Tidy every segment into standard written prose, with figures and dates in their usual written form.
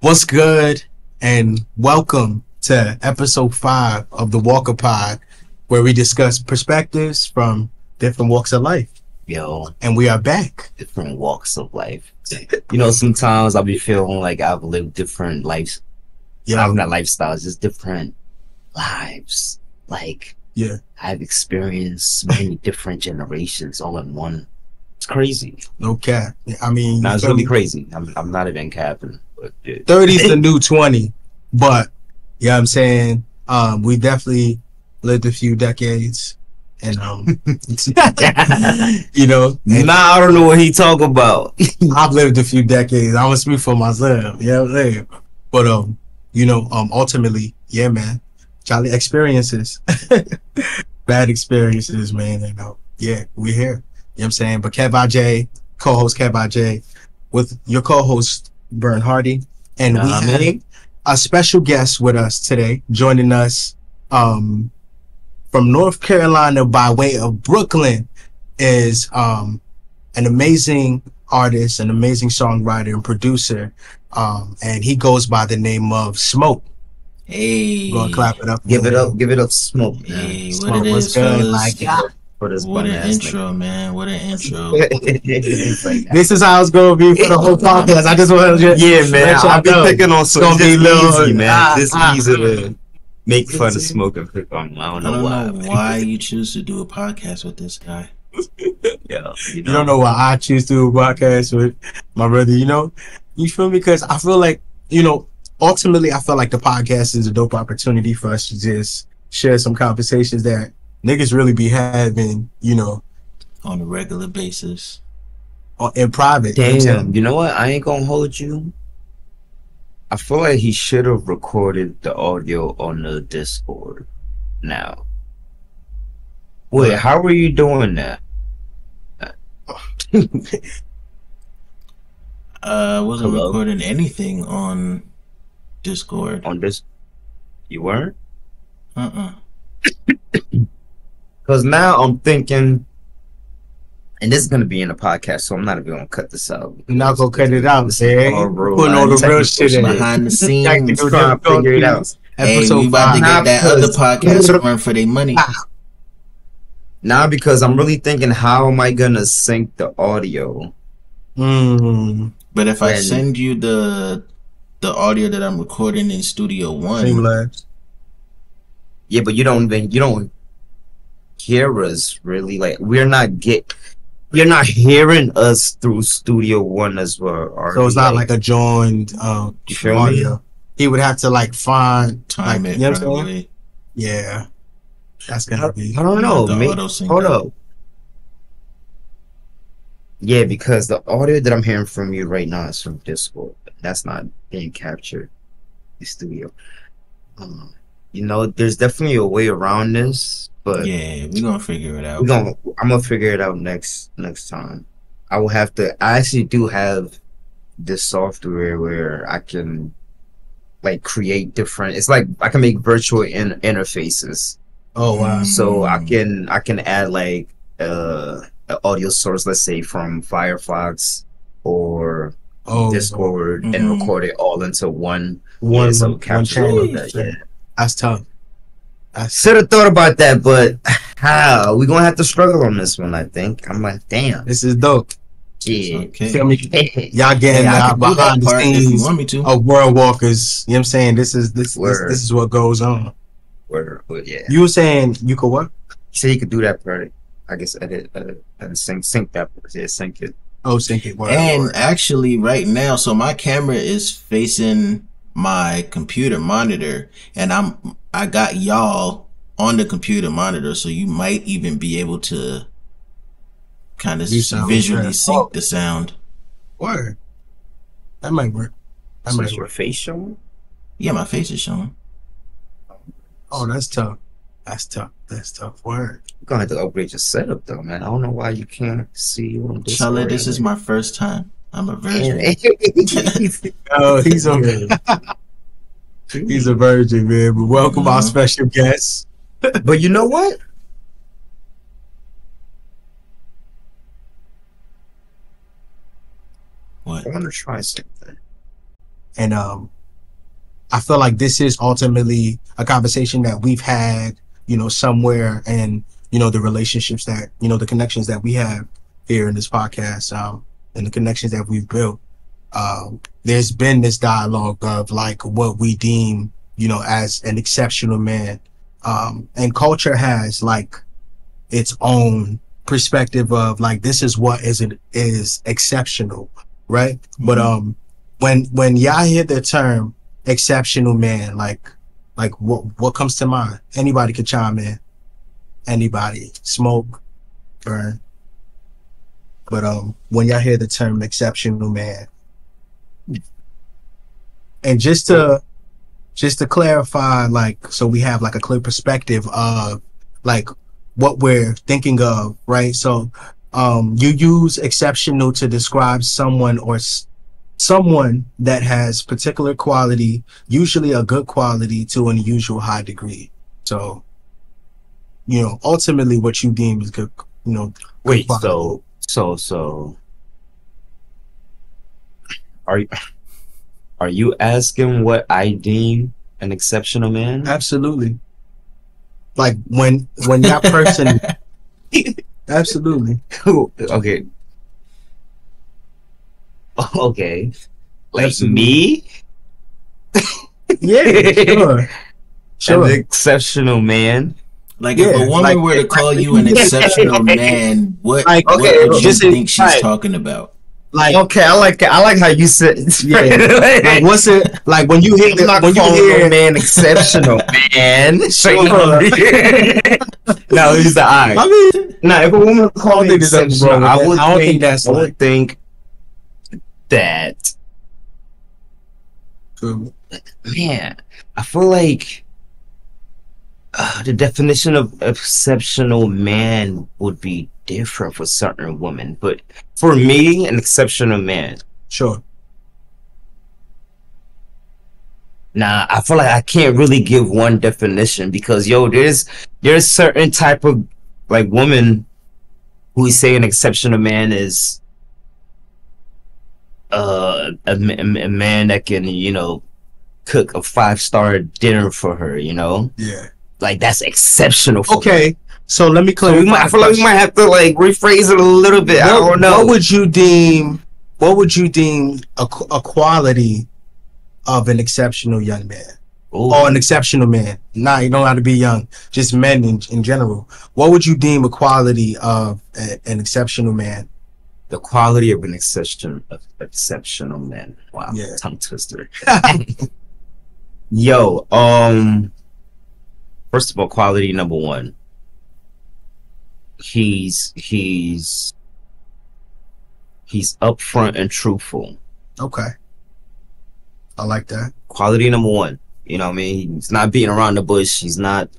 What's good? And welcome to episode 5 of the Walker Pod, where we discuss perspectives from different walks of life. Yo, And we are back. different walks of life. Sometimes I'll be feeling like I've lived different lives. Yeah, Not lifestyles, just different lives. Like, yeah, I've experienced many different generations all in one. It's crazy. no cap. I mean, Now, it's really crazy. I'm not even capping. But yeah. 30's the new 20, but you know what I'm saying? We definitely lived a few decades, and you know, and Nah, I don't know what he talk about. I've lived a few decades. I'm gonna speak for myself. You know what I'm saying? But ultimately, yeah, man, jolly experiences, bad experiences, man. Yeah, we're here. You know what I'm saying? But Kev IJ, co-host Kev IJ, with your co-host Bern Hardy, and we have a special guest with us today, joining us from North Carolina by way of Brooklyn, is an amazing artist, an amazing songwriter and producer, and he goes by the name of Smoke. Hey, Go and clap it up. Give it up, Smoke. hey, Smoke, what it what's is, good? fellas? Like, yeah. For this What an bum ass intro, man! What an intro! It's like, This is how it's gonna be for the whole podcast. I just want to yeah, man. I've been picking on gonna be little easy, man. This ah. easy to make fun of Smoke and pick on. I don't I know don't why. know why you choose to do a podcast with this guy. Yeah, You don't know why I choose to do a podcast with my brother. You feel me? Because I feel like ultimately, I feel like the podcast is a dope opportunity for us to just share some conversations that niggas really be having, On a regular basis. in private. You know what I'm Damn, saying? you know what? I ain't gonna hold you. I feel like he should have recorded the audio on the Discord. Now, wait, Right. how were you doing that? I wasn't Hello? recording anything on Discord. On this, you weren't? Because now I'm thinking, and this is gonna be in the podcast, so I'm not even gonna cut this out. You're not gonna cut it out, This is man. all real Putting all the life real technical shit in. shit. Behind the Like scenes. to Trying to figure it out. Hey, Episode we about to 5. get that other podcast run for their money. Now, because I'm really thinking, how am I gonna sync the audio? But if I When- send you the audio that I'm recording in Studio One, Seamless. Yeah, but you don't hear us really. Like you're not hearing us through Studio One as well. So it's not like a joined You feel me? audio. He would have to find time like, it you know what I'm saying? probably. Yeah, that's gonna be. I don't know. The Maybe, auto sync hold up. up. Yeah, because the audio that I'm hearing from you right now is from Discord. That's not being captured in studio. There's definitely a way around this, but Yeah, we're gonna figure it out. I'm gonna figure it out next time. I actually do have this software where I can create different. It's like I can make virtual interfaces. Oh wow. So I can add an audio source, let's say from Firefox or Oh, Discord, and Mhm. record it all into one. one, so one capture all channel. of that. Yeah. That's tough. Should have thought about that, but how? We're gonna have to struggle on this one, I think. I'm like, damn. This is dope. Yeah. Okay. Feel me? Y'all getting Hey, I out can do that behind the part if you scenes want me to. of World Walkers. You know what I'm saying? This is Word. what goes on. But yeah. You were saying you could what? So you could do that part. I guess edit and sync that part. Yeah, sync it. Oh, sync it. Word, And word. actually, right now, so my camera is facing my computer monitor, and I got y'all on the computer monitor, so you might even be able to kind of You sound visually good. sync Oh. the sound. Word. That might work. That So might is your work. face showing? Yeah, my face is showing. Oh, that's tough. That's tough. That's tough. Word. You're gonna have to upgrade your setup though, man. I don't know why you can't see you on this. Charlotte, this is my first time. I'm a virgin. Oh, he's a he's a virgin, man. But welcome our Mhm. special guest. But you know what? What? I want to try something. And I feel like this is ultimately a conversation that we've had, you know, somewhere, and, you know, the relationships that, you know, the connections that we have here in this podcast, and the connections that we've built. There's been this dialogue of like what we deem, you know, as an exceptional man. And culture has like its own perspective of like, this is what is exceptional, right? Mm-hmm. But when y'all hear the term exceptional man, like what comes to mind? Anybody could chime in. Anybody. Smoke, burn. But when y'all hear the term exceptional man, and just to clarify, like, so we have like a clear perspective of like what we're thinking of, right? So you use exceptional to describe someone or someone that has particular quality, usually a good quality, to an unusual high degree. So, you know, ultimately what you deem is good, you know. Wait, good so are you asking what I deem an exceptional man? Absolutely. Like when that person absolutely. Okay. Okay. Like Absolutely. Me? Yeah, sure. An exceptional man. Like, if a woman were to call you an exceptional man, what would you think she's talking about? Like, okay, I like how you said. Yeah. Like, what's it like when you hear a man exceptional man? No, he's the eye. I mean, now if a woman called me exceptional, I would think that. Man, I feel like the definition of exceptional man would be different for certain women, but for me, an exceptional man. Sure. Nah, I feel like I can't really give one definition because there's certain type of like woman who we say an exceptional man is a man that can, you know, cook a 5-star dinner for her, you know? Yeah. Like, that's exceptional for okay her. So let me clarify. I feel like we might have to like rephrase it a little bit. I don't know. What would you deem a quality of an exceptional young man? Ooh. Or an exceptional man? Nah, you don't have to be young, just men in general. What would you deem a quality of an exceptional man? The quality of an exceptional man. Wow, yeah. Tongue twister. Yo, first of all, quality number one. He's upfront and truthful. Okay, I like that. Quality number one. You know what I mean? He's not beating around the bush. He's not,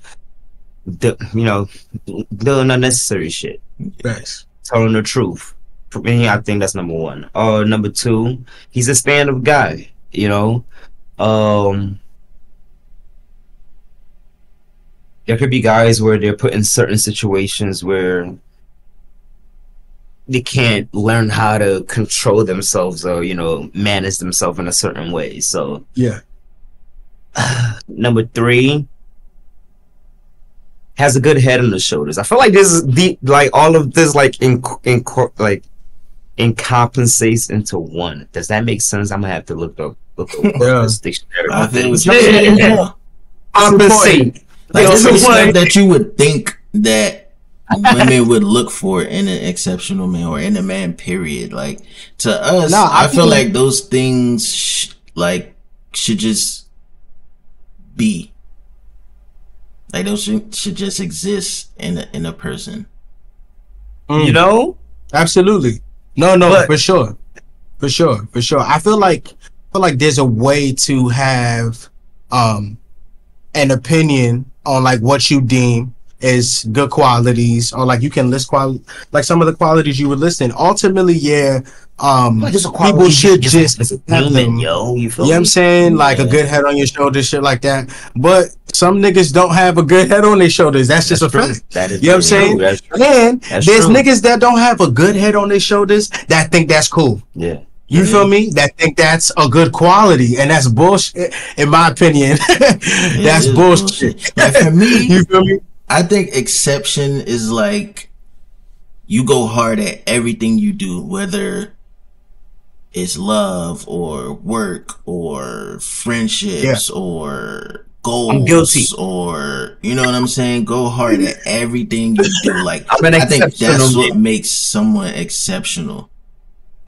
doing unnecessary shit. Yes. Telling the truth. For me, I think that's number one. Number two, he's a stand-up guy. You know, there could be guys where they're put in certain situations where they can't learn how to control themselves or, you know, manage themselves in a certain way. So yeah. Number three, has a good head on the shoulders. I feel like this is deep, like all of this encompasses into one. Does that make sense? I'm gonna have to look up this dictionary. I think compensate. Like, this is stuff that you would think that women would look for in an exceptional man or in a man, period. Like, to us, I feel like those things should just be. Like, those should just exist in a person. You know? Absolutely. No, but, for sure. I feel like there's a way to have an opinion on like what you deem is good qualities, or like you can list like some of the qualities you were listing. Ultimately, yeah, people should just have them. You know what I'm saying? Like a good head on your shoulders, shit like that. But some niggas don't have a good head on their shoulders. That's just a fact. You know what I'm saying? And there's niggas that don't have a good head on their shoulders that think that's cool. Yeah. You feel me? That think that's a good quality, and that's bullshit. In my opinion, that's bullshit. Like for me, you feel me? I think exception is like you go hard at everything you do, whether it's love or work or friendships or goals or you know what I'm saying. Go hard at everything you do. Like I think that's what makes someone exceptional.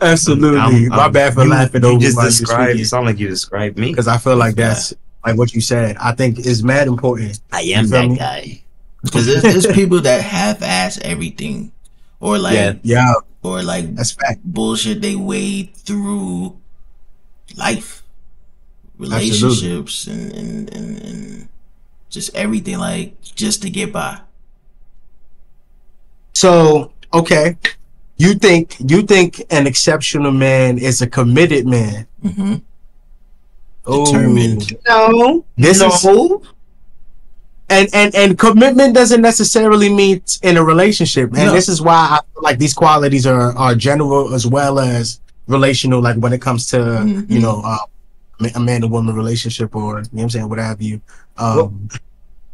Absolutely. My bad for laughing over. You just described. You sound like you described me because I feel like that's like what you said. I think is mad important. I am that guy. Because there's people that half-ass everything, or like or like that's fact bullshit they wade through life, relationships, and just everything, like just to get by. So okay. You think an exceptional man is a committed man? Mm-hmm. Determined. No. And commitment doesn't necessarily mean in a relationship. And this is why I feel like these qualities are general as well as relational. Like when it comes to you know a man and woman relationship, or you know what I'm saying, what have you.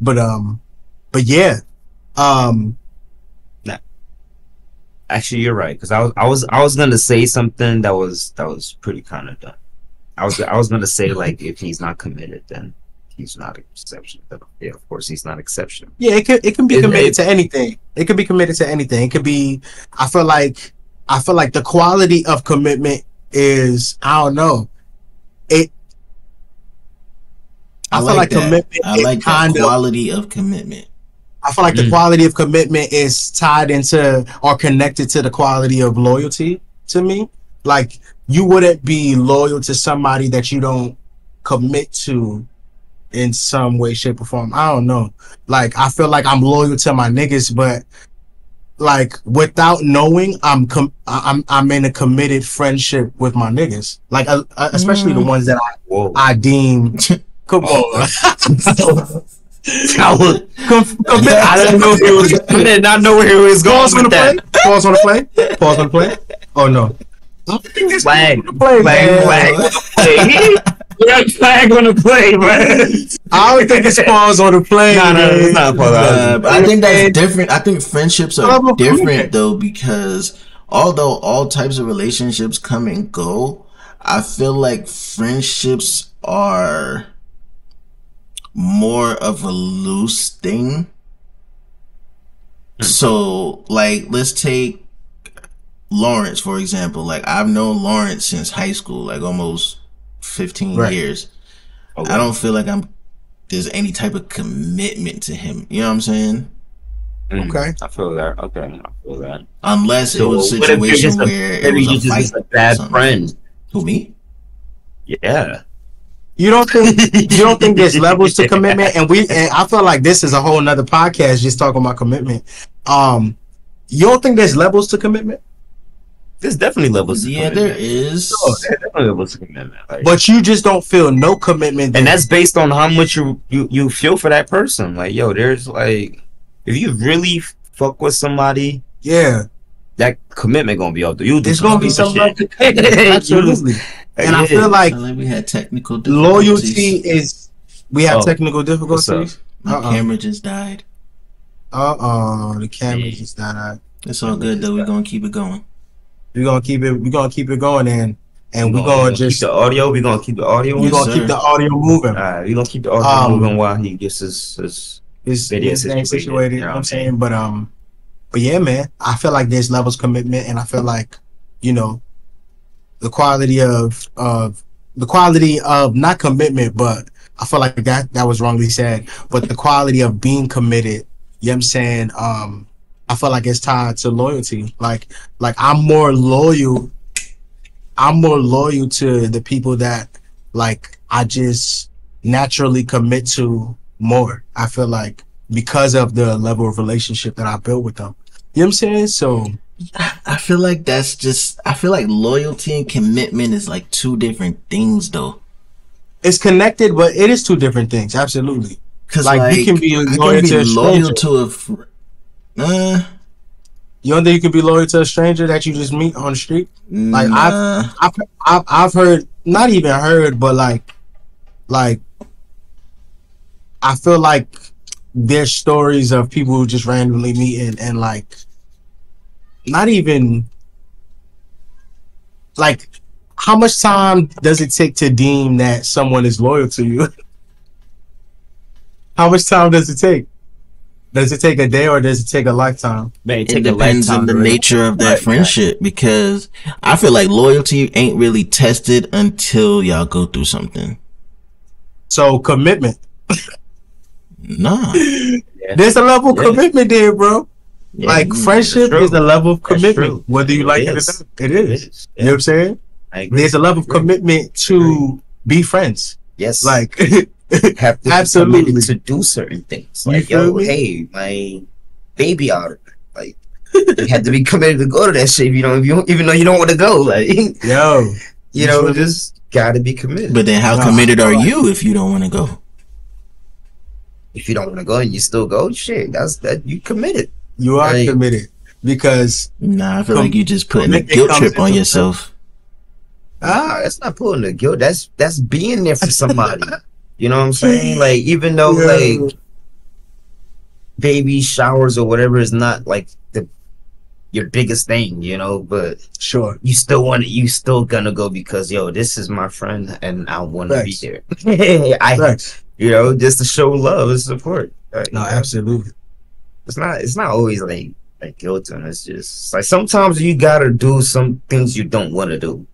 But yeah. Actually, you're right, because I was gonna say something that was pretty kind of dumb. I was gonna say like if he's not committed, then he's not exceptional. Yeah, of course he's not exceptional. Yeah, it can be committed to anything. It could be committed to anything. It could be. I feel like the quality of commitment is, I don't know. I feel like commitment. I like the quality of commitment. I feel like the quality of commitment is tied into or connected to the quality of loyalty to me. Like, you wouldn't be loyal to somebody that you don't commit to in some way, shape, or form. I don't know. Like, I feel like I'm loyal to my niggas, but like without knowing, I'm in a committed friendship with my niggas. Like, especially the ones that I deem. Come on. I didn't know he was. I did not know where he was going. Pause on the play. Pause on the play. Pause on the play. Oh no! Flag on the play, man. I don't think it's pause on the play. No, it's not pause. I think that's different. I think friendships are different though, because although all types of relationships come and go, I feel like friendships are more of a loose thing. So like, let's take Lawrence for example. Like, I've known Lawrence since high school, like almost 15 years. Okay. I don't feel like there's any type of commitment to him. You know what I'm saying? Okay, I feel that. Okay, I feel that. Unless it was a situation where it was a fight. A bad friend. Who, me? Yeah. You don't think there's levels to commitment? And I feel like this is a whole nother podcast just talking about commitment. You don't think there's levels to commitment? There's definitely levels. Yeah, there is. Oh, there's definitely levels to commitment. Like, but you just don't feel no commitment. And that's based on how much you feel for that person. Like, yo, there's like, if you really fuck with somebody, yeah, that commitment gonna be out there. There's gonna be some love. Absolutely. And I feel like we had technical difficulties. Loyalty is. We have technical difficulties. My camera just died. The camera just died. It's all good though. We're gonna keep it going. We're gonna keep it going, and we're gonna just keep the audio. We're gonna keep the audio. We're gonna keep the audio moving. All right, we're gonna keep the audio moving while he gets his video situated. You know what I'm saying? But yeah, man, I feel like there's levels of commitment, and I feel like, you know, the quality of not commitment, but I feel like that was wrongly said, but the quality of being committed, you know what I'm saying? I feel like it's tied to loyalty. Like I'm more loyal to the people that like I just naturally commit to more. I feel like because of the level of relationship that I built with them. You know what I'm saying? So I feel like I feel like loyalty and commitment is like two different things though. It's connected, but it is two different things. Absolutely. Because like you can be loyal to a You don't think you could be loyal to a stranger that you just meet on the street? Like Nah. I've heard, not even heard, but like I feel like there's stories of people who just randomly meet and like not even like how much time does it take to deem that someone is loyal to you? How much time does it take? Does it take a day or does it take a lifetime? Man, It take a depends lifetime on the to really- nature of that Right, friendship, because I feel like loyalty ain't really tested until y'all go through something. So commitment. Nah. There's a level of Yeah. commitment there, bro. Yeah, Like friendship true. is a level of That's commitment, true. whether you like it or is. not. It is. is. You know what I'm saying? I agree. There's a level of commitment to be friends. Yes. Like, have to be Absolutely. committed to do certain things. You Like, feel yo, me? hey, my baby out. Like, you have to be committed to go to that shit. Even though you don't want to go. Like, yo, you know, feel me? just gotta be committed. But then how Nah, committed are you if you don't want to go? if you don't want to go and you still go, shit, that you committed. you are Like- committed because Nah, I feel like you just putting a commitment guilt comes trip on into- yourself. That's not pulling the guilt. That's being there for somebody. You know what I'm saying? Like, even though Yeah. like baby showers or whatever is not like your biggest thing, you know, but sure, you still gonna go because yo, this is my friend and I want to be Facts. there. I Facts. you know, just to show love and support. No, absolutely. It's not always like guilt, and it's just like sometimes you gotta do some things you don't want to do.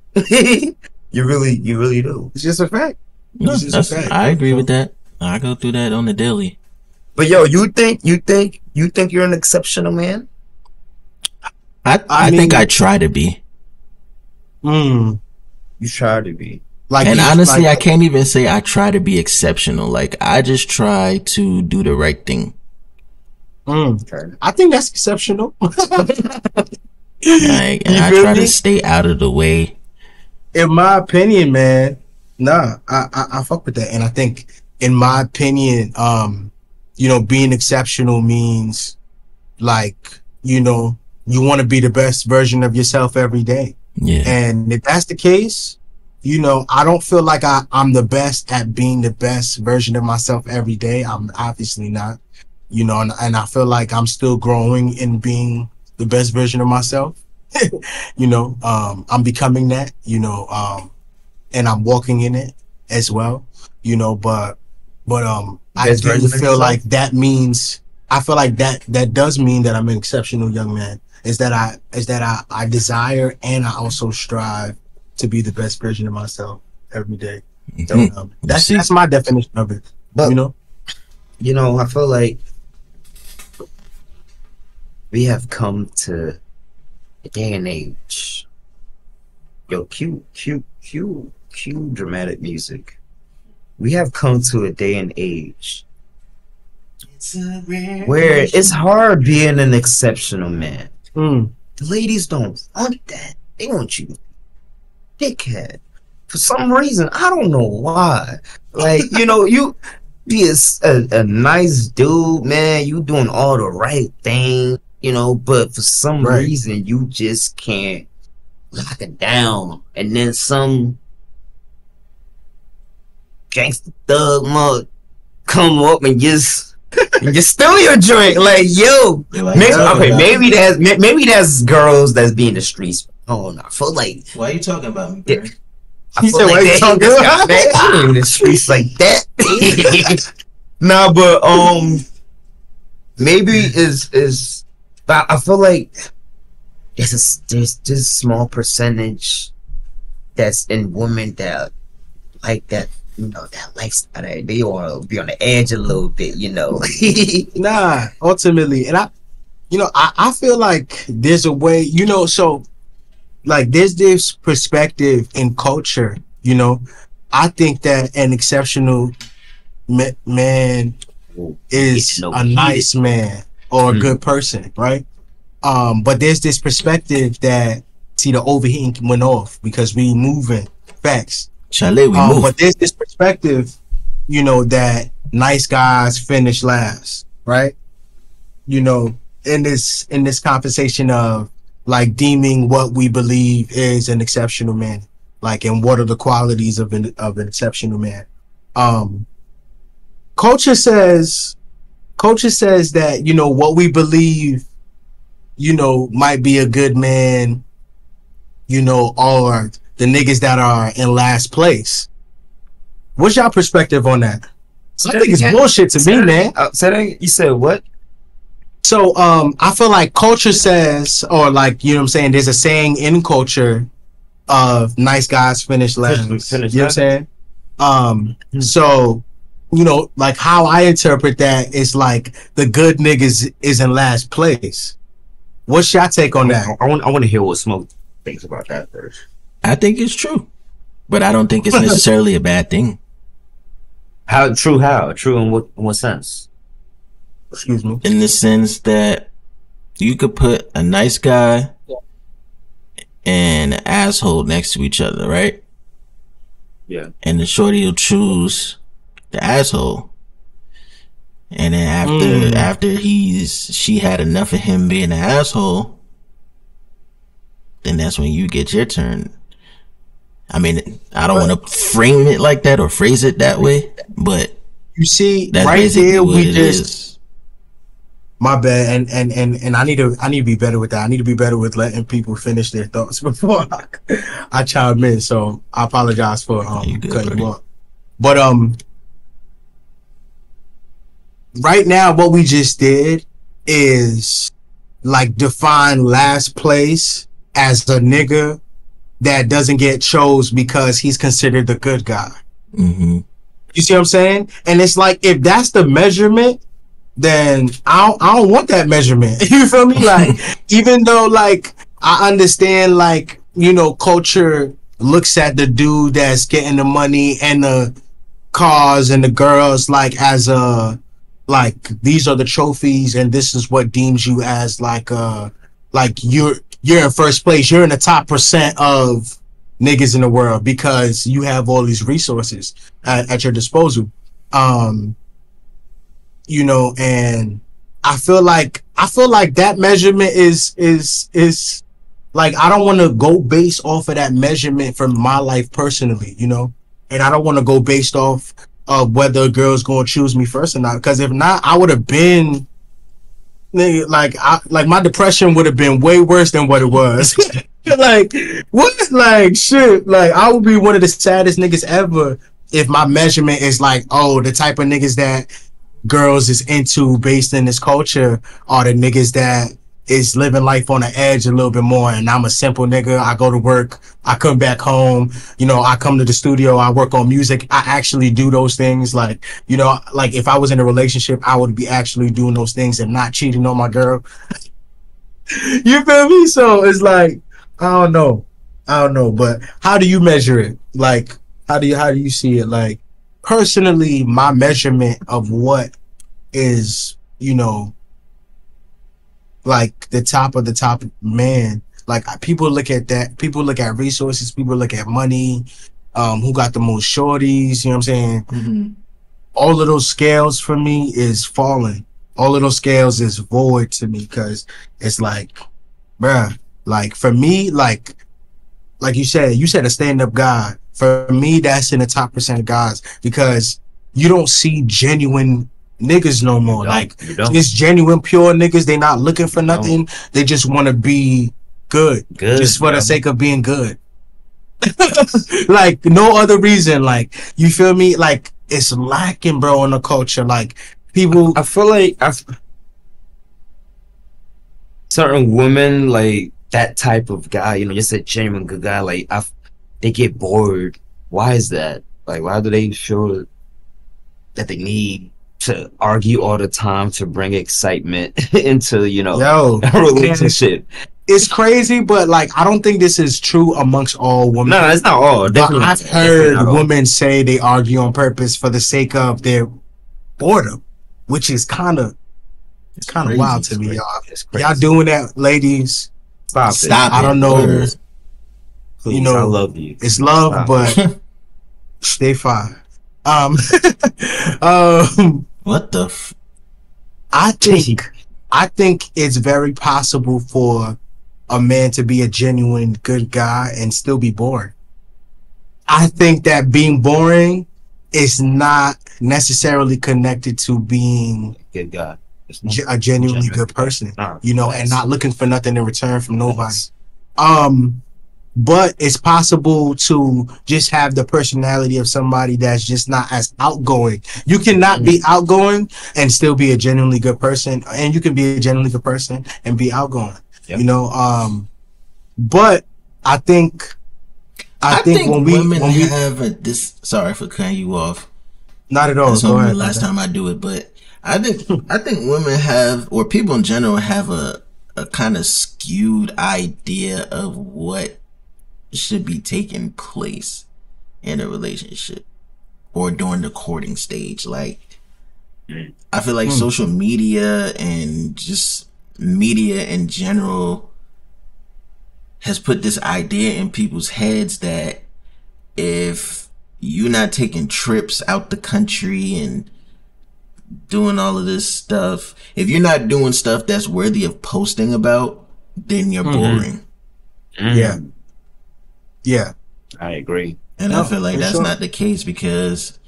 you really do. It's just a fact. No, It's just a fact. I agree with that. I go through that on the daily. But yo, you think you're an exceptional man? I mean- think I try to be. Mm. You try to be. Like, And you- honestly, like, I can't even say I try to be exceptional. Like, I just try to do the right thing. Okay. I think that's exceptional. Like, and You I feel try me? to stay out of the way. In my opinion, man, nah, I fuck with that. And I think, in my opinion, you know, being exceptional means, like, you know, you want to be the best version of yourself every day. Yeah. And if that's the case, you know, I don't feel like I'm the best at being the best version of myself every day. I'm obviously not, you know, and I feel like I'm still growing in being the best version of myself. You know, I'm becoming that, you know, and I'm walking in it as well, you know, but I Best do version of feel yourself? like that means, I feel like that does mean that I'm an exceptional young man. Is that I desire and I also strive to be the best version of myself every day. Mhm. That's my definition of it. But You know, you know, I feel like we have come to a day and age. Yo, cue dramatic music. We have come to a day and age where it's hard being an exceptional man. mm, The ladies don't want that. They want you dickhead. For some reason, I don't know why. Like, you know, you be a nice dude, man. You doing all the right thing, you know, but for some Right. reason, you just can't lock it down. And then some gangster thug mug come up and just steal your joint. Like, yo, maybe, okay, maybe that's girls that's be in the streets. Oh no, I feel like Why are you talking about me? Yeah. bro? I He feel said, like "Why you they talking just got about back in the streets like that." Nah, but maybe is I feel like there's just a small percentage that's in women that like that, you know, that lifestyle. They want to be on the edge a little bit, you know. nah. Ultimately, and I feel like there's a way, you know. So, like, there's this perspective in culture, you know. I think that an exceptional man is No, a nice man or a good person, right? But there's this perspective that, see, the overheating went off because we moving facts. Chalet, we move. But there's this perspective, you know, that nice guys finish last, right? You know, in this conversation of like deeming what we believe is an exceptional man, like, and what are the qualities of an exceptional man. Culture says that, you know, what we believe, you know, might be a good man, you know, are the niggas that are in last place. What's your perspective on that? I think it's bullshit to me, man. You said what? So I feel like culture says, or like, you know what I'm saying, there's a saying in culture of nice guys finish last. You know what I'm saying? So, you know, like how I interpret that is like the good niggas is in last place. What's your take on that? I want to hear what Smoke thinks about that first. I think it's true, but I don't think it's necessarily a bad thing. How true? How true? In what sense? Excuse me. In the sense that you could put a nice guy and an asshole next to each other, right? Yeah. And the shorty will choose the asshole, and then after she had enough of him being an asshole, then that's when you get your turn. I mean, I don't want to frame it like that or phrase it that way, but you see, that's right there we just is. My bad, and I need to be better with that. I need to be better with letting people finish their thoughts before I chime in. So I apologize for cutting you off. But right now, what we just did is like define last place as a nigga that doesn't get chose because he's considered the good guy. Mm-hmm. You see what I'm saying? And it's like, if that's the measurement, then I don't want that measurement. You feel me? Like, even though, like, I understand, like, you know, culture looks at the dude that's getting the money and the cars and the girls, like, as a, like, these are the trophies and this is what deems you as, like you're in first place. You're in the top % of niggas in the world because you have all these resources at your disposal. You know, and I feel like that measurement is like, I don't want to go based off of that measurement from my life personally, you know, and I don't want to go based off of whether a girl's going to choose me first or not, because if not, I would have been, like, my depression would have been way worse than what it was. Like, what? Like, shit. Like, I would be one of the saddest niggas ever if my measurement is like, oh, the type of niggas that girls is into based in this culture are the niggas that is living life on the edge a little bit more, and I'm a simple nigga. I go to work, I come back home, you know, I come to the studio, I work on music, I actually do those things. Like, you know, like if I was in a relationship, I would be actually doing those things and not cheating on my girl. You feel me? So it's like, I don't know, but how do you measure it? Like, how do you see it? Like, personally, my measurement of what is, you know, like the top of the top man, like, people look at that, people look at resources, people look at money, who got the most shorties, you know what I'm saying? Mm-hmm. All of those scales for me is falling. All of those scales is void to me, because it's like, bruh, like, for me, like you said a stand-up guy. For me, that's in the top % of guys, because you don't see genuine niggas no more. Like, it's genuine, pure niggas. They not looking for nothing. They just want to be good, just for the sake of being good. Like, no other reason. Like, you feel me? Like, it's lacking, bro, in the culture. Like, people, I feel like certain women, like that type of guy, you know, just a genuine good guy, like, they get bored. Why is that? Like, why do they feel that they need to argue all the time to bring excitement into, you know, a relationship? It's crazy, but like, I don't think this is true amongst all women. No, it's not all. But I've heard women say they argue on purpose for the sake of their boredom, which is kind of wild to me, y'all. Y'all doing that, ladies? Stop it. I don't know. Please, you know, I love you. It's love, but stay fine. What the? I think I think it's very possible for a man to be a genuine good guy and still be boring. I think that being boring is not necessarily connected to being Good guy. It's a genuinely good person, you know, and not looking for nothing in return from nobody. But it's possible to just have the personality of somebody that's just not as outgoing. You cannot be outgoing and still be a genuinely good person, and you can be a genuinely good person and be outgoing. Yep. You know, but I think when women have this. Sorry for cutting you off. Not at all. That's only the last time I do it, but I think women have, or people in general have a kind of skewed idea of what should be taking place in a relationship or during the courting stage. Like, I feel like social media and just media in general has put this idea in people's heads that if you're not taking trips out the country and doing all of this stuff, if you're not doing stuff that's worthy of posting about, then you're boring. Yeah, I agree. And I feel like that's not the case, because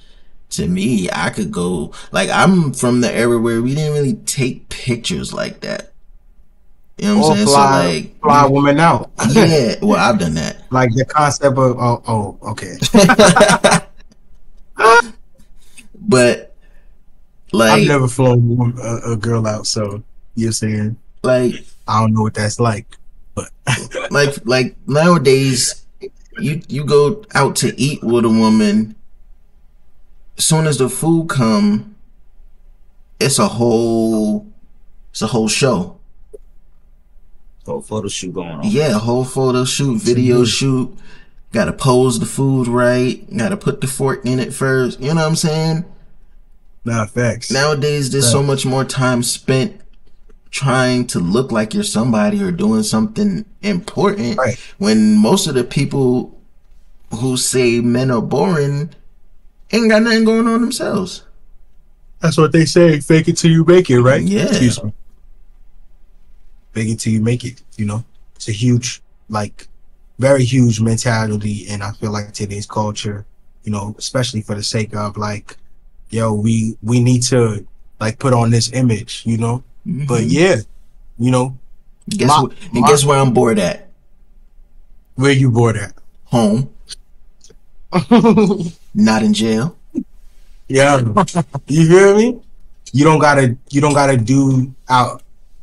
to me, I could go, like, I'm from the era where we didn't really take pictures like that. You know what I'm saying? Fly, so like, fly women out. Yeah, well, I've done that. Like the concept of okay. But like, I've never flown a girl out, so you're saying, like, I don't know what that's like, but like nowadays, you go out to eat with a woman, as soon as the food come, it's a whole show. Whole photo shoot going on. Yeah, a whole photo shoot, video shoot. Gotta pose the food right. Gotta put the fork in it first. You know what I'm saying? Nah, facts. Nowadays, there's so much more time spent trying to look like you're somebody or doing something important, right, when most of the people who say men are boring ain't got nothing going on themselves. That's what they say. Fake it till you make it, right? Yeah. Excuse me. Fake it till you make it. You know, it's a huge, like, very huge mentality, and I feel like today's culture, you know, especially for the sake of, like, yo, we need to, like, put on this image, you know. But yeah, you know, guess where I'm bored at? Where you bored at? Home. Not in jail. Yeah, you hear me? You don't gotta do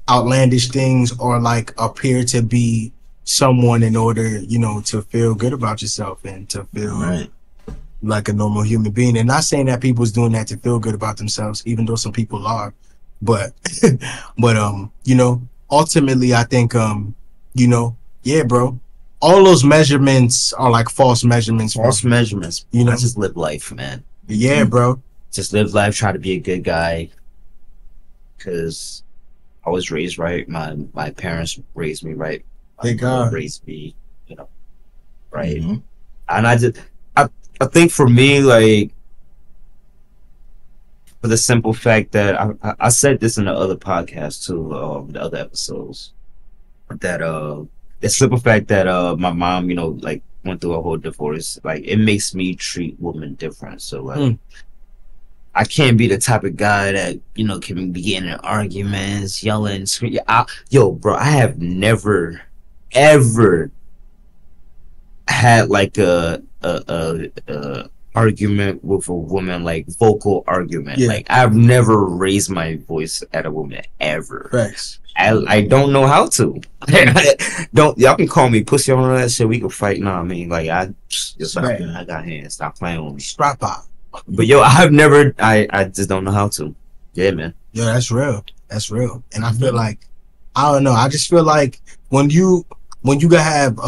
outlandish things or like appear to be someone in order, you know, to feel good about yourself and to feel like a normal human being. And not saying that people's doing that to feel good about themselves, even though some people are. But you know, ultimately I think you know, yeah, bro, all those measurements are like false measurements. False measurements. You know, I just live life, man. Yeah, bro. Just live life, try to be a good guy. Cause I was raised right. My parents raised me right. Thank God. Raised me, you know, right. And I think for me, like, for the simple fact that I said this in the other podcast too, the other episodes, that the simple fact that my mom, you know, like, went through a whole divorce, like, it makes me treat women different. So like, I can't be the type of guy that, you know, can be getting in arguments, yelling, screaming. Yo, bro, I have never ever had like a argument with a woman, like vocal argument. Yeah. Like, I've never raised my voice at a woman ever. Facts. I don't know how to. Don't, y'all can call me pussy on all that shit. We can fight. Nah, I mean, like, I got hands. Stop playing with me. Strap out. But yo, I've never. I just don't know how to. Yeah, man. Yeah, that's real. That's real. And I feel like, I don't know. I just feel like when you gotta have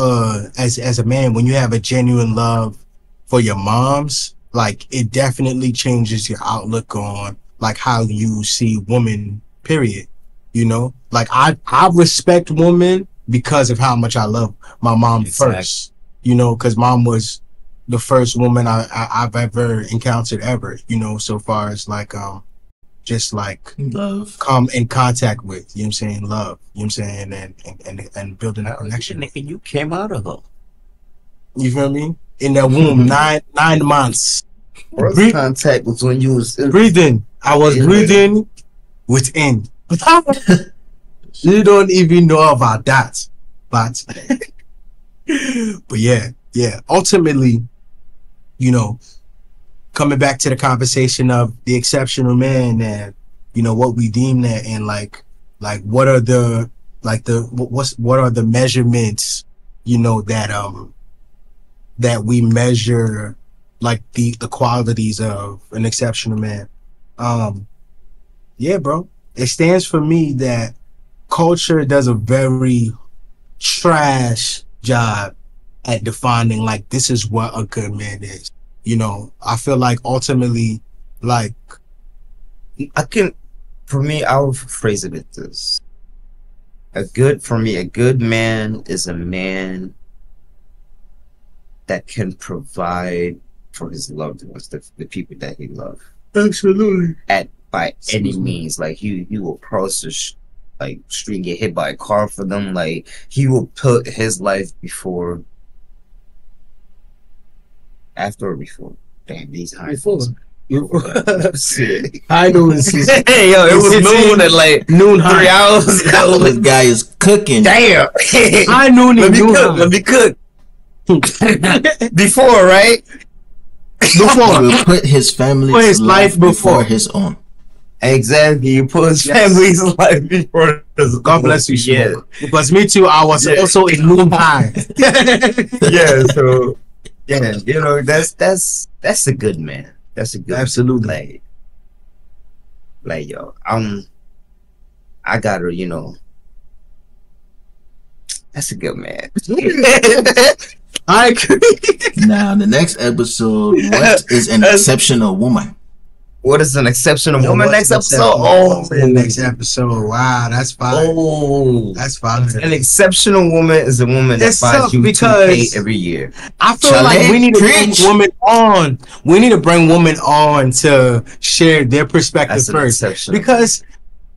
as a man, when you have a genuine love for your moms, like, it definitely changes your outlook on like how you see women. Period. You know, like, I respect women because of how much I love my mom first. You know, because mom was the first woman I've ever encountered ever. You know, so far as like just like Love. come in contact with. You know what I'm saying? Love. You know what I'm saying? And building that connection. Nigga, you came out of her. You feel me? In that womb, 9 months. First Breathe- contact was when you was Breathing. I was breathing within. You don't even know about that. But yeah. Ultimately, you know, coming back to the conversation of the exceptional man and, you know, what we deem that, and like what are the what are the measurements, you know, that we measure like the qualities of an exceptional man. Yeah, bro. It stands for me that culture does a very trash job at defining like this is what a good man is. You know, I feel like ultimately, like, for me, I'll phrase it as this. A good man is a man that can provide for his loved ones, the people that he loves. absolutely. By any means. Like he will cross the street, get hit by a car for them. Like he will put his life before, after or before. Damn, these high Before. Shit. I know it's Hey yo, it was noon at like noon 3 high. hours ago. This guy is cooking. Damn. I knew Let me noon cook. high. Let me cook. Before, right? He Before. will put his family's Put his life life before before. his own. Exactly. You put his Yes. family's life before his God bless you, Yeah. Shmo. Because me too, I was Yeah. also in noon high. Yeah, so yeah, you know, that's a good man. That's a good Absolutely. like yo, I gotta, you know, that's a good man. I agree. Now, the next episode, what is an exceptional woman? What is an exceptional Yo, woman? what's Next the episode. What's the next episode. Wow, that's fine. Oh, That's fine. an exceptional woman is a woman that It's buys tough you because 2K every year. I feel Chale, like we need to bring preach. women on. We need to bring women on to share their perspective That's an first. exceptional. Because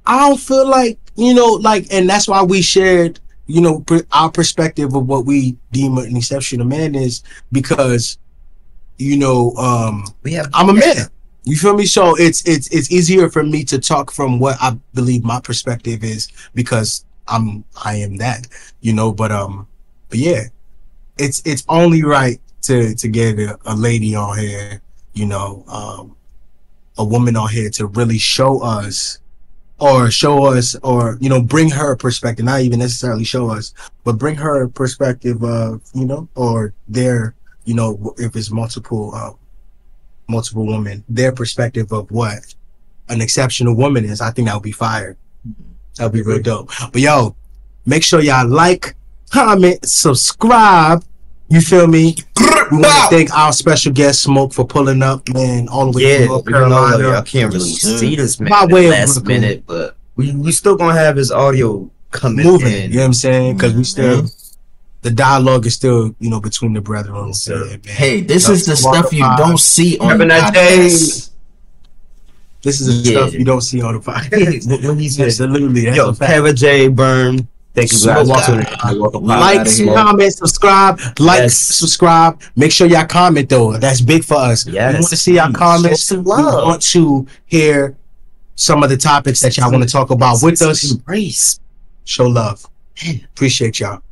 I don't feel like, you know, like, and that's why we shared, you know, our perspective of what we deem an exceptional man is, because, you know, we have. I'm a man. You feel me? So it's easier for me to talk from what I believe my perspective is, because I am that, you know. But yeah, it's only right to get a lady on here, you know, a woman on here to really show us, or you know, bring her perspective. Not even necessarily show us, but bring her perspective of, you know, or their, you know, if it's multiple women, their perspective of what an exceptional woman is. I think that would be fire. That would be real dope. But yo, make sure y'all like, comment, subscribe. You feel me? We want to thank our special guest Smoke for pulling up, man, all the way Yeah, from North even though I Carolina. can't really see this man By at way the of last Brooklyn. minute, but we still gonna have his audio coming Moving, in. you know what I'm saying? Because we still, Mhm. the dialogue is still, you know, between the brethren. Yes, sir. Man. Hey, this is the stuff you don't see on Having the that day. podcast. This is the Yeah. stuff you don't see on the podcast. When he said, Absolutely, that's yo, a fact. Kevin J. Burn, thank you guys Smoke for out. tuning in. Like, outta here. comment, subscribe. Like, Yes. subscribe. Make sure y'all comment though. That's big for us. Yes. We want to see y'all comments. Show some We love. want to hear some of the topics that y'all want to talk about with us. Embrace. Show love. Appreciate y'all.